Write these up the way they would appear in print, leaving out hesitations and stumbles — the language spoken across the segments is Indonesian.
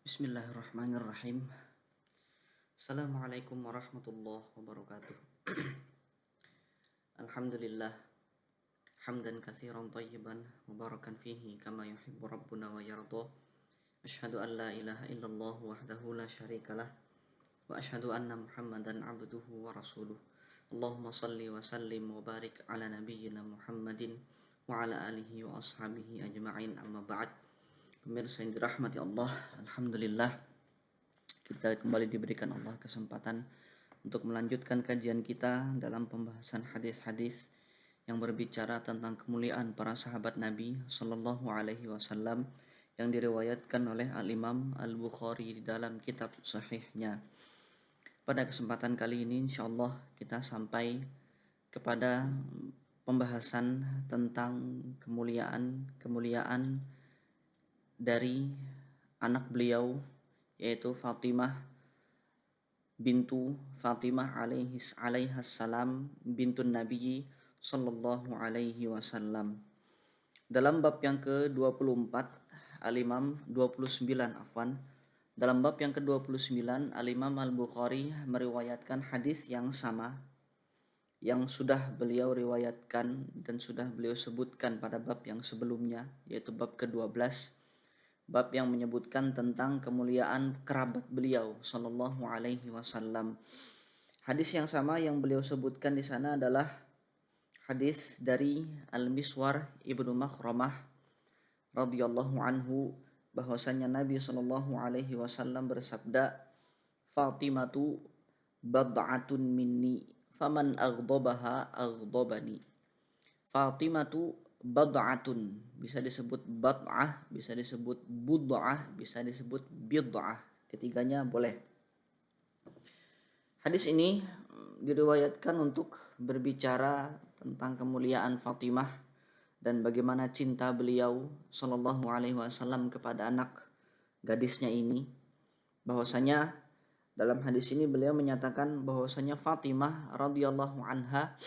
Bismillahirrahmanirrahim. Assalamualaikum warahmatullahi wabarakatuh. Alhamdulillah hamdan katsiran thayyiban mubarakan fihi kama yuhibbu rabbuna wa yarda. Asyhadu an la ilaha illallah wahdahu la syarikalah wa asyhadu anna Muhammadan abduhu wa rasuluh. Allahumma salli wa sallim wa barik ala nabiyyina Muhammadin wa ala alihi wa ashabihi ajma'in, amma ba'd. Pemirsa yang dirahmati Allah, alhamdulillah kita kembali diberikan Allah kesempatan untuk melanjutkan kajian kita dalam pembahasan hadis-hadis yang berbicara tentang kemuliaan para sahabat Nabi Sallallahu Alaihi Wasallam yang diriwayatkan oleh Al-Imam Al-Bukhari di dalam kitab sahihnya. Pada kesempatan kali ini insyaallah kita sampai kepada pembahasan tentang kemuliaan dari anak beliau, yaitu Fatimah bintu Fatimah alaihassalam bintun Nabi sallallahu alaihi wasallam. Dalam bab yang ke-24 Al-Imam 29 afwan. Dalam bab yang ke-29 Al-Imam Al-Bukhari meriwayatkan hadis yang sama yang sudah beliau riwayatkan dan sudah beliau sebutkan pada bab yang sebelumnya, yaitu bab ke-12. Bab yang menyebutkan tentang kemuliaan kerabat beliau sallallahu alaihi wasallam. Hadis yang sama yang beliau sebutkan di sana adalah hadis dari Al-Miswar Ibnu Makhramah radhiyallahu anhu, bahwasanya Nabi sallallahu alaihi wasallam bersabda, "Fatimatu bad'atun minni, faman aghdabaha aghdabani." Fatimatu bad'atun, bisa disebut bad'ah, bisa disebut bud'ah, bisa disebut bid'ah. Ketiganya boleh. Hadis ini diriwayatkan untuk berbicara tentang kemuliaan Fatimah dan bagaimana cinta beliau sallallahu alaihi wasallam kepada anak gadisnya ini. Bahwasanya dalam hadis ini beliau menyatakan bahwasanya Fatimah radhiyallahu anha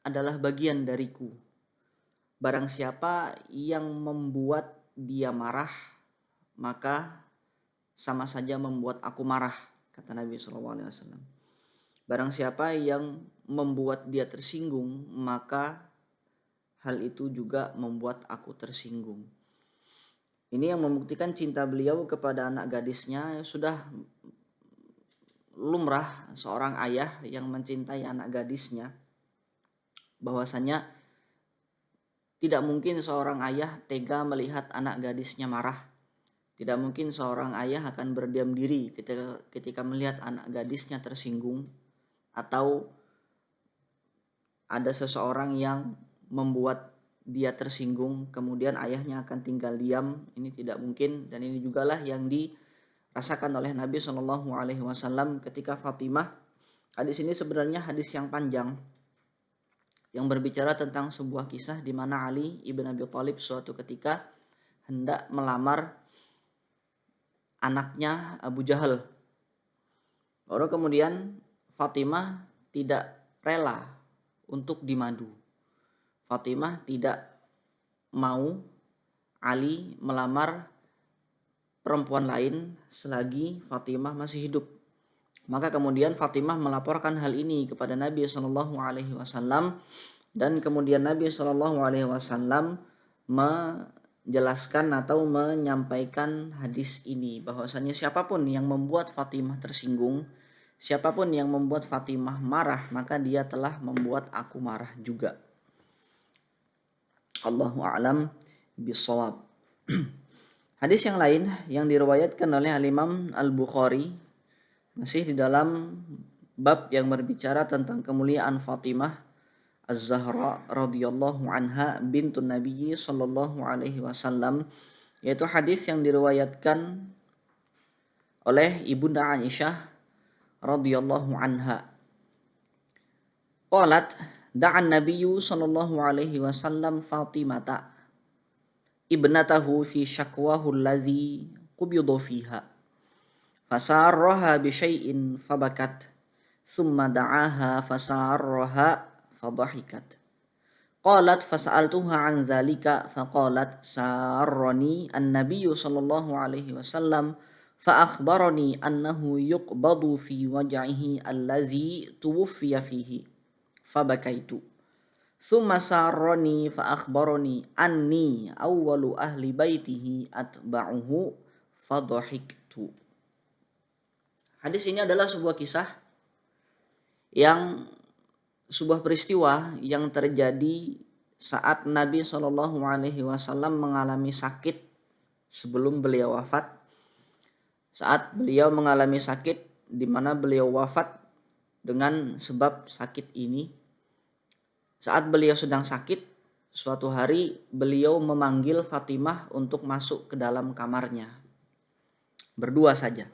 adalah bagian dariku. Barang siapa yang membuat dia marah, maka sama saja membuat aku marah, kata Nabi SAW. Barang siapa yang membuat dia tersinggung, maka hal itu juga membuat aku tersinggung. Ini yang membuktikan cinta beliau kepada anak gadisnya. Sudah lumrah seorang ayah yang mencintai anak gadisnya, bahwasanya tidak mungkin seorang ayah tega melihat anak gadisnya marah. Tidak mungkin seorang ayah akan berdiam diri ketika melihat anak gadisnya tersinggung, atau ada seseorang yang membuat dia tersinggung kemudian ayahnya akan tinggal diam. Ini tidak mungkin, dan ini jugalah yang dirasakan oleh Nabi Shallallahu Alaihi Wasallam ketika Fatimah. Hadis ini sebenarnya hadis yang panjang, yang berbicara tentang sebuah kisah di mana Ali ibn Abi Thalib suatu ketika hendak melamar anaknya Abu Jahal. Lalu kemudian Fatimah tidak rela untuk dimadu. Fatimah tidak mau Ali melamar perempuan lain selagi Fatimah masih hidup. Maka kemudian Fatimah melaporkan hal ini kepada Nabi Shallallahu Alaihi Wasallam, dan kemudian Nabi Shallallahu Alaihi Wasallam menjelaskan atau menyampaikan hadis ini, bahwasanya siapapun yang membuat Fatimah tersinggung, siapapun yang membuat Fatimah marah, maka dia telah membuat aku marah juga. Allahu a'lam bishawab. Hadis yang lain yang diriwayatkan oleh Al-Imam Al-Bukhari masih di dalam bab yang berbicara tentang kemuliaan Fatimah Az-Zahra radhiyallahu anha bintun Nabi sallallahu alaihi wasallam, yaitu hadis yang diriwayatkan oleh Ibunda Aisyah radhiyallahu anha. Qalat da'a an-nabiyyu sallallahu alaihi wasallam Fatimata ibnatahu fi syakwahu allazi qubida fiha. Fasarraha bi syai'in fabakat, thumma da'aha fasarraha fadhahikat. Qalat fas'altuha an dzalika faqalat sarrani an-nabiyyu sallallahu alaihi wasallam fa akhbarani annahu yuqbadu fi waj'ihi allazi tuwfiya fihi fa bakaitu. Tsumma sarrani fa akhbarani anni awwalu ahli baitihi atba'uhu fa dhahiktu. Hadis ini adalah sebuah kisah yang sebuah peristiwa yang terjadi saat Nabi Shallallahu Alaihi Wasallam mengalami sakit sebelum beliau wafat. Saat beliau mengalami sakit, di mana beliau wafat dengan sebab sakit ini. Saat beliau sedang sakit, suatu hari beliau memanggil Fatimah untuk masuk ke dalam kamarnya. Berdua saja,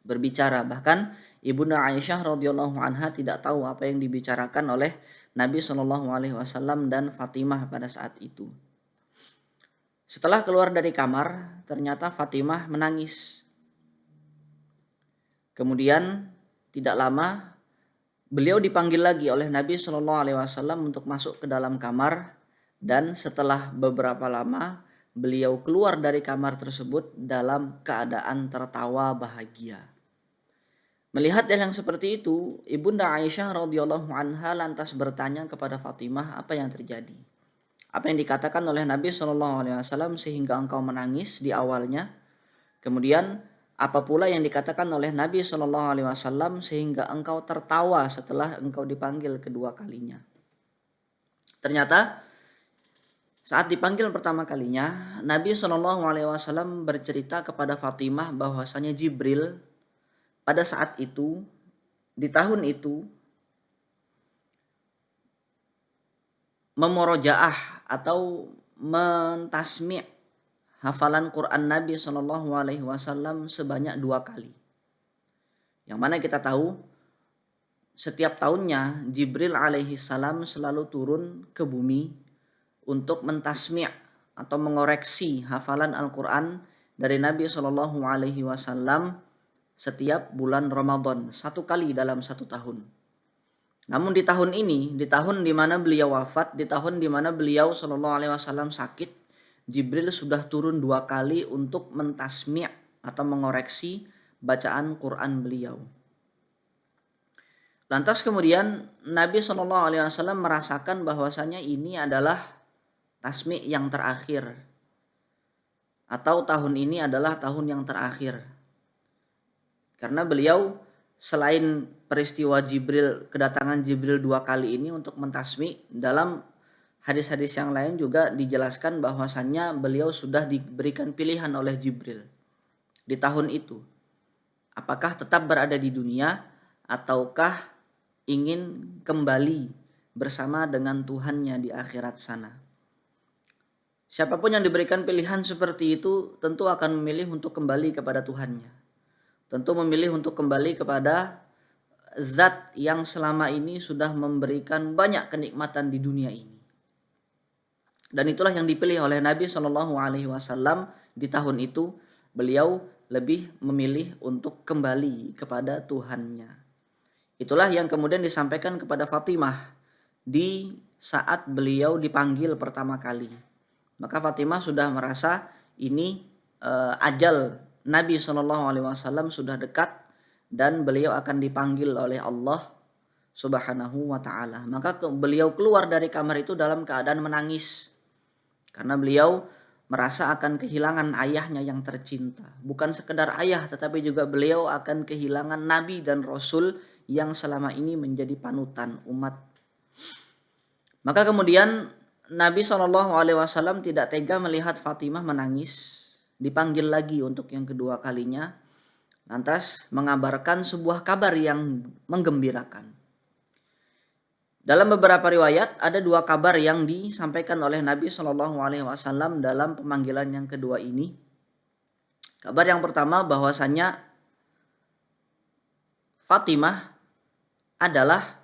berbicara. Bahkan Ibunda Aisyah radhiyallahu anha tidak tahu apa yang dibicarakan oleh Nabi Shallallahu Alaihi Wasallam dan Fatimah pada saat itu. Setelah keluar dari kamar, ternyata Fatimah menangis. Kemudian tidak lama beliau dipanggil lagi oleh Nabi Shallallahu Alaihi Wasallam untuk masuk ke dalam kamar, dan setelah beberapa lama beliau keluar dari kamar tersebut dalam keadaan tertawa bahagia. Melihat hal yang seperti itu, Ibunda Aisyah radhiyallahu anha lantas bertanya kepada Fatimah, apa yang terjadi? Apa yang dikatakan oleh Nabi Shallallahu Alaihi Wasallam sehingga engkau menangis di awalnya? Kemudian apa pula yang dikatakan oleh Nabi Shallallahu Alaihi Wasallam sehingga engkau tertawa setelah engkau dipanggil kedua kalinya? Ternyata saat dipanggil pertama kalinya, Nabi Shallallahu Alaihi Wasallam bercerita kepada Fatimah bahwasanya Jibril pada saat itu, di tahun itu, memorojaah atau mentasmi' hafalan Quran Nabi Shallallahu Alaihi Wasallam sebanyak 2 kali. Yang mana kita tahu setiap tahunnya Jibril alaihi salam selalu turun ke bumi untuk mentasmi' atau mengoreksi hafalan Al-Quran dari Nabi Shallallahu Alaihi Wasallam setiap bulan Ramadan, 1 kali dalam 1 tahun. Namun di tahun ini, di tahun di mana beliau wafat, di tahun di mana beliau Shallallahu Alaihi Wasallam sakit, Jibril sudah turun 2 kali untuk mentasmi' atau mengoreksi bacaan Quran beliau. Lantas kemudian Nabi Shallallahu Alaihi Wasallam merasakan bahwasanya ini adalah tasmi' yang terakhir, atau tahun ini adalah tahun yang terakhir. Karena beliau selain peristiwa kedatangan Jibril 2 kali ini untuk mentasmi, dalam hadis-hadis yang lain juga dijelaskan bahwasannya beliau sudah diberikan pilihan oleh Jibril di tahun itu. Apakah tetap berada di dunia ataukah ingin kembali bersama dengan Tuhannya di akhirat sana. Siapapun yang diberikan pilihan seperti itu tentu akan memilih untuk kembali kepada Tuhannya. Tentu memilih untuk kembali kepada zat yang selama ini sudah memberikan banyak kenikmatan di dunia ini. Dan itulah yang dipilih oleh Nabi Shallallahu Alaihi Wasallam di tahun itu. Beliau lebih memilih untuk kembali kepada Tuhannya. Itulah yang kemudian disampaikan kepada Fatimah di saat beliau dipanggil pertama kali. Maka Fatimah sudah merasa ini ajal Nabi Shallallahu Alaihi Wasallam sudah dekat dan beliau akan dipanggil oleh Allah Subhanahu wa Ta'ala. Maka beliau keluar dari kamar itu dalam keadaan menangis karena beliau merasa akan kehilangan ayahnya yang tercinta. Bukan sekedar ayah, tetapi juga beliau akan kehilangan Nabi dan Rasul yang selama ini menjadi panutan umat. Maka kemudian Nabi Shallallahu Alaihi Wasallam tidak tega melihat Fatimah menangis. Dipanggil lagi untuk yang kedua kalinya, lantas mengabarkan sebuah kabar yang menggembirakan. Dalam beberapa riwayat ada 2 kabar yang disampaikan oleh Nabi Shallallahu Alaihi Wasallam dalam pemanggilan yang kedua ini. Kabar yang pertama bahwasanya Fatimah adalah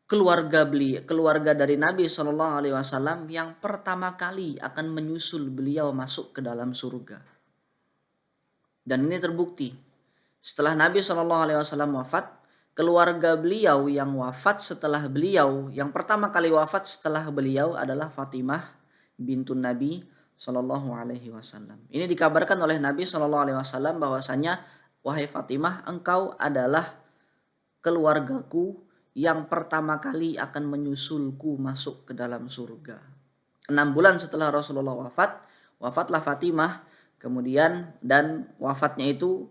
keluarga dari Nabi Shallallahu Alaihi Wasallam yang pertama kali akan menyusul beliau masuk ke dalam surga. Dan ini terbukti setelah Nabi Shallallahu Alaihi Wasallam wafat, keluarga beliau yang wafat setelah beliau, yang pertama kali wafat setelah beliau adalah Fatimah bintun Nabi Shallallahu Alaihi Wasallam. Ini dikabarkan oleh Nabi Shallallahu Alaihi Wasallam bahwasanya, wahai Fatimah, engkau adalah keluargaku yang pertama kali akan menyusulku masuk ke dalam surga. 6 bulan setelah Rasulullah wafatlah Fatimah. Kemudian dan wafatnya itu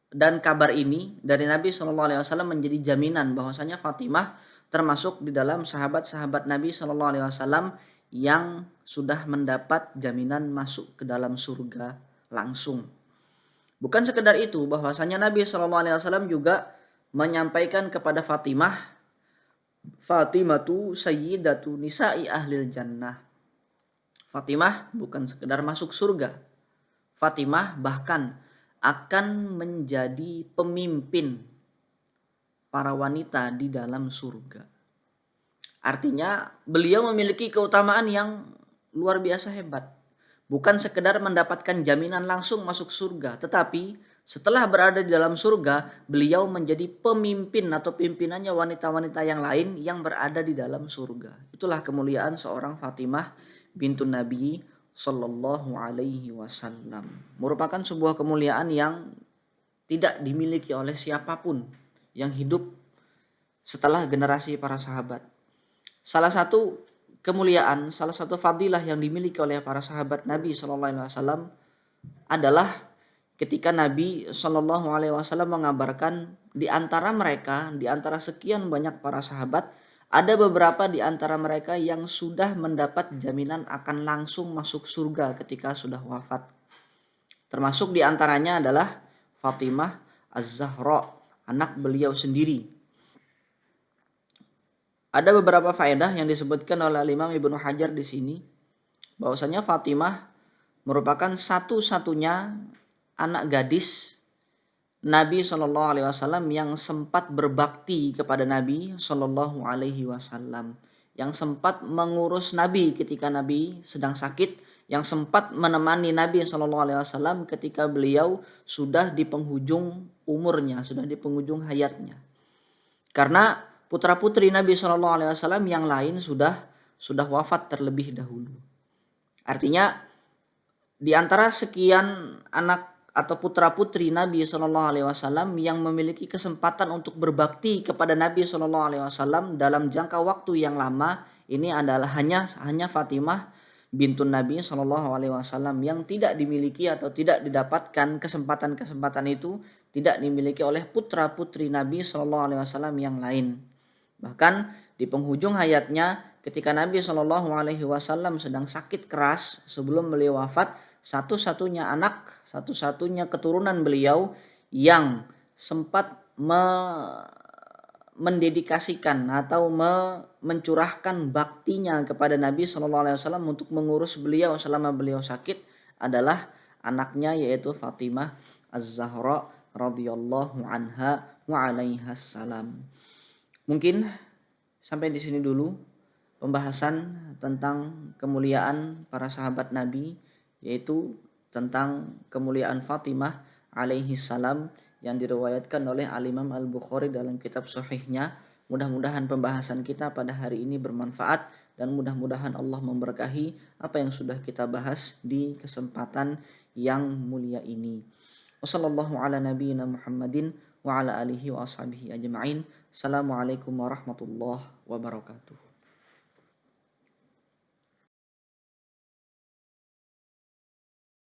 dan kabar ini dari Nabi Shallallahu Alaihi Wasallam menjadi jaminan bahwasanya Fatimah termasuk di dalam sahabat-sahabat Nabi Shallallahu Alaihi Wasallam yang sudah mendapat jaminan masuk ke dalam surga langsung. Bukan sekedar itu, bahwasanya Nabi Shallallahu Alaihi Wasallam juga menyampaikan kepada Fatimah, Fatimatu sayyidatu nisa'i ahlil jannah. Fatimah bukan sekedar masuk surga. Fatimah bahkan akan menjadi pemimpin para wanita di dalam surga. Artinya beliau memiliki keutamaan yang luar biasa hebat. Bukan sekedar mendapatkan jaminan langsung masuk surga, tetapi setelah berada di dalam surga, beliau menjadi pemimpin atau pimpinannya wanita-wanita yang lain yang berada di dalam surga. Itulah kemuliaan seorang Fatimah bintun Nabi Sallallahu Alaihi Wasallam. Merupakan sebuah kemuliaan yang tidak dimiliki oleh siapapun yang hidup setelah generasi para sahabat. Salah satu kemuliaan, salah satu fadilah yang dimiliki oleh para sahabat Nabi Sallallahu Alaihi Wasallam adalah ketika Nabi Shallallahu Alaihi Wasallam mengabarkan di antara mereka, di antara sekian banyak para sahabat, ada beberapa di antara mereka yang sudah mendapat jaminan akan langsung masuk surga ketika sudah wafat. Termasuk di antaranya adalah Fatimah Az-Zahra, anak beliau sendiri. Ada beberapa faedah yang disebutkan oleh Imam Ibnu Hajar di sini, bahwasanya Fatimah merupakan satu-satunya anak gadis Nabi Shallallahu Alaihi Wasallam yang sempat berbakti kepada Nabi Shallallahu Alaihi Wasallam, yang sempat mengurus Nabi ketika Nabi sedang sakit, yang sempat menemani Nabi Shallallahu Alaihi Wasallam ketika beliau sudah di penghujung umurnya, sudah di penghujung hayatnya. Karena putra-putri Nabi Shallallahu Alaihi Wasallam yang lain sudah wafat terlebih dahulu. Artinya di antara sekian anak atau putra-putri Nabi Shallallahu Alaihi Wasallam yang memiliki kesempatan untuk berbakti kepada Nabi Shallallahu Alaihi Wasallam dalam jangka waktu yang lama, ini adalah hanya Fatimah bintun Nabi Shallallahu Alaihi Wasallam yang tidak dimiliki atau tidak didapatkan kesempatan itu, tidak dimiliki oleh putra-putri Nabi Shallallahu Alaihi Wasallam yang lain. Bahkan di penghujung hayatnya, ketika Nabi Shallallahu Alaihi Wasallam sedang sakit keras sebelum beliau wafat, satu-satunya anak, satu-satunya keturunan beliau yang sempat mendedikasikan atau mencurahkan baktinya kepada Nabi Shallallahu Alaihi Wasallam untuk mengurus beliau selama beliau sakit adalah anaknya, yaitu Fatimah Az-Zahra radhiyallahu anha wa alaiha salam. Mungkin sampai di sini dulu pembahasan tentang kemuliaan para sahabat Nabi, yaitu tentang kemuliaan Fatimah alaihi salam yang diriwayatkan oleh Al-Imam Al-Bukhari dalam kitab sahihnya. Mudah-mudahan pembahasan kita pada hari ini bermanfaat dan mudah-mudahan Allah memberkahi apa yang sudah kita bahas di kesempatan yang mulia ini. Wassallallahu ala nabiyyina Muhammadin wa ala alihi wa ashabihi ajma'in. Assalamualaikum warahmatullahi wabarakatuh.